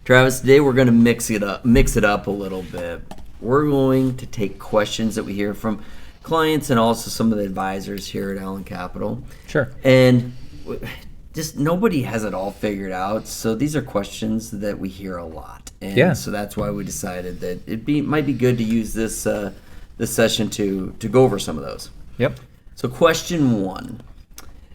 Travis, today we're going to mix it up a little bit. We're going to take questions that we hear from clients and also some of the advisors here at Allen Capital. Sure. And just nobody has it all figured out, so these are questions that we hear a lot. And so that's why we decided that might be good to use this session to go over some of those. Yep. So question 1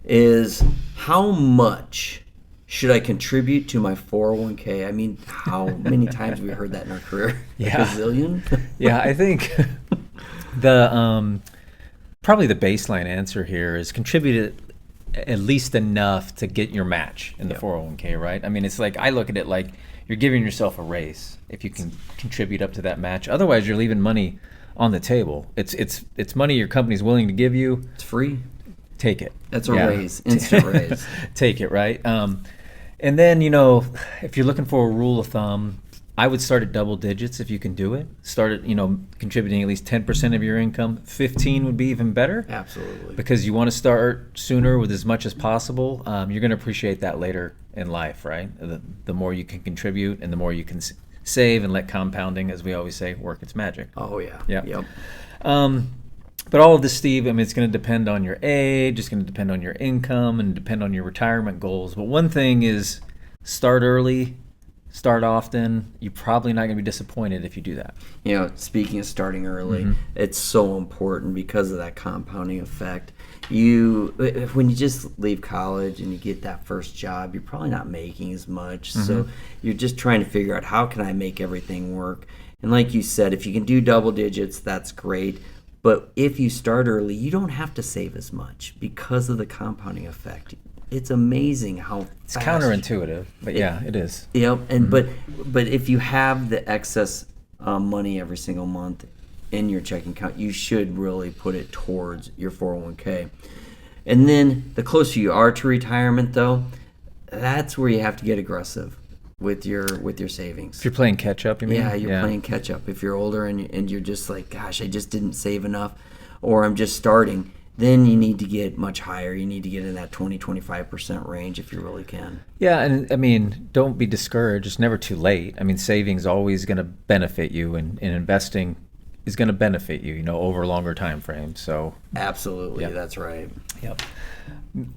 is, how much should I contribute to my 401k? I mean, how many times have we heard that in our career? Yeah. A gazillion? Yeah, I think the probably the baseline answer here is contribute at least enough to get your match in the 401k, right? I mean, it's like, I look at it like you're giving yourself a raise if you can contribute up to that match. Otherwise, you're leaving money on the table. It's money your company's willing to give you. It's free. Take it. That's a raise, instant raise. Take it, right? And then, if you're looking for a rule of thumb, I would start at double digits if you can do it. Start at, contributing at least 10% of your income. 15 would be even better. Absolutely. Because you want to start sooner with as much as possible. You're going to appreciate that later in life, right? The more you can contribute and the more you can save, and let compounding, as we always say, work its magic. Oh, yeah. Yeah. Yep. But all of this, Steve, I mean, it's going to depend on your age, it's going to depend on your income, and depend on your retirement goals. But one thing is, start early, start often. You're probably not going to be disappointed if you do that. Speaking of starting early, it's so important because of that compounding effect. When you just leave college and you get that first job, you're probably not making as much. So you're just trying to figure out, how can I make everything work? And like you said, if you can do double digits, that's great. But if you start early, you don't have to save as much because of the compounding effect. It's amazing how it's fast. Counterintuitive, but yeah, it is. Yep. And but if you have the excess money every single month in your checking account, you should really put it towards your 401k. And then the closer you are to retirement, though, that's where you have to get aggressive with your savings. If you're playing catch up, you mean? Yeah, you're playing catch up. If you're older and you're just like, gosh, I just didn't save enough, or I'm just starting, then you need to get much higher. You need to get in that 20-25% range if you really can. Yeah, and I mean, don't be discouraged. It's never too late. I mean, savings always going to benefit you, and investing is going to benefit you, over a longer time frame. So absolutely, that's right. Yep.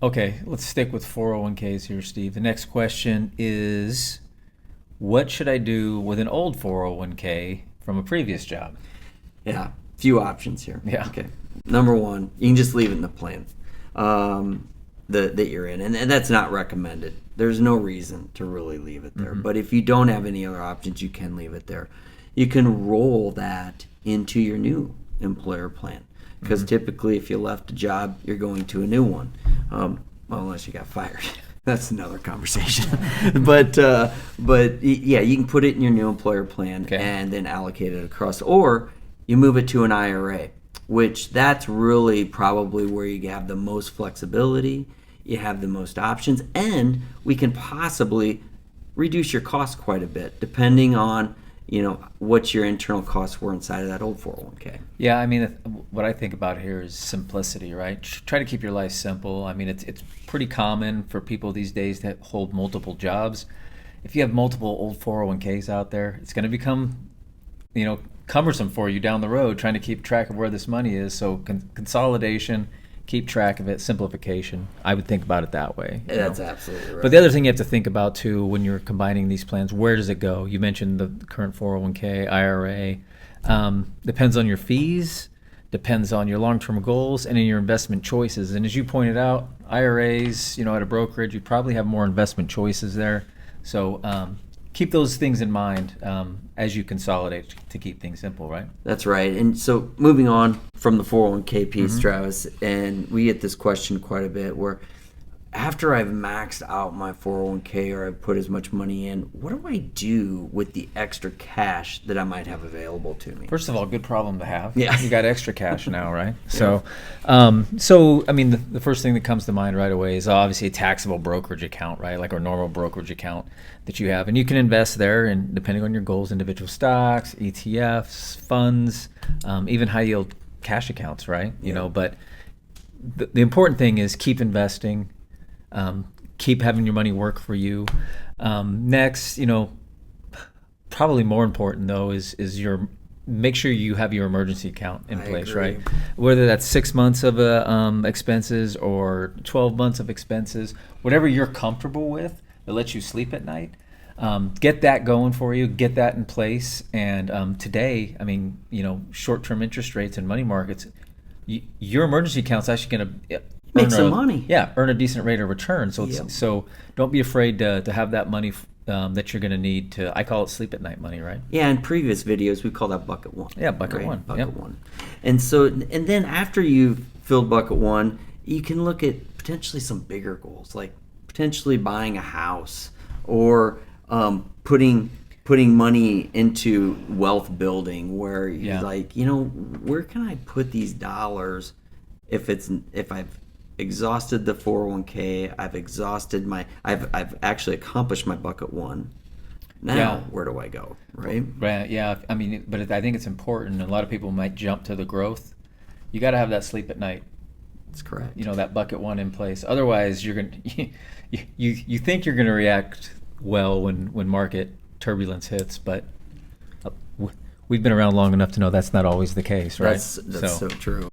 Okay, let's stick with 401ks here, Steve. The next question is, what should I do with an old 401k from a previous job? Yeah, few options here. Yeah. Okay. Number 1, you can just leave it in the plan that you're in, and that's not recommended. There's no reason to really leave it there. But if you don't have any other options, you can leave it there. You can roll that into your new employer plan, because typically, if you left a job, you're going to a new one. Well, unless you got fired. That's another conversation. but yeah, you can put it in your new employer plan and then allocate it across, or you move it to an IRA, which that's really probably where you have the most flexibility, you have the most options, and we can possibly reduce your costs quite a bit depending on what your internal costs were inside of that old 401k. Yeah, I mean, what I think about here is simplicity, right? Try to keep your life simple. I mean, it's pretty common for people these days to hold multiple jobs. If you have multiple old 401ks out there, it's going to become, cumbersome for you down the road trying to keep track of where this money is. So consolidation, keep track of it, simplification. I would think about it that way. That's absolutely right. But the other thing you have to think about too when you're combining these plans, where does it go? You mentioned the current 401k, IRA. Depends on your fees, depends on your long-term goals, and in your investment choices. And as you pointed out, IRAs, at a brokerage, you probably have more investment choices there. So keep those things in mind as you consolidate to keep things simple, right? That's right. And so moving on from the 401k piece, Travis, and we get this question quite a bit where, after I've maxed out my 401k or I've put as much money in, what do I do with the extra cash that I might have available to me? First of all, good problem to have. Yeah. You got extra cash now, right? So I mean, the first thing that comes to mind right away is obviously a taxable brokerage account, right? Like a normal brokerage account that you have. And you can invest there, and depending on your goals, individual stocks, ETFs, funds, even high yield cash accounts, right? But the important thing is keep investing. Keep having your money work for you. Next, probably more important though is your make sure you have your emergency account in I place, agree. right? Whether that's 6 months of expenses or 12 months of expenses, whatever you're comfortable with that lets you sleep at night. Get that going for you. Get that in place. And today, I mean, short-term interest rates and money markets, your emergency account's actually going to Make some money. Yeah, earn a decent rate of return. So Yep. so don't be afraid to have that money that you're going to need to. I call it sleep at night money, right? Yeah, in previous videos, we call that bucket one. Yeah, bucket one. Bucket Yep. one. And so, and then after you've filled bucket one, you can look at potentially some bigger goals, like potentially buying a house or putting money into wealth building, where you're Yeah. like, where can I put these dollars if I've exhausted the 401k, I've actually accomplished my bucket one. Now, Yeah. where do I go? Right? Right. Yeah. I mean, but I think it's important. A lot of people might jump to the growth. You got to have that sleep at night. That's correct. That bucket one in place. Otherwise, you're going to you think you're going to react well when market turbulence hits, but we've been around long enough to know that's not always the case, right? That's so true.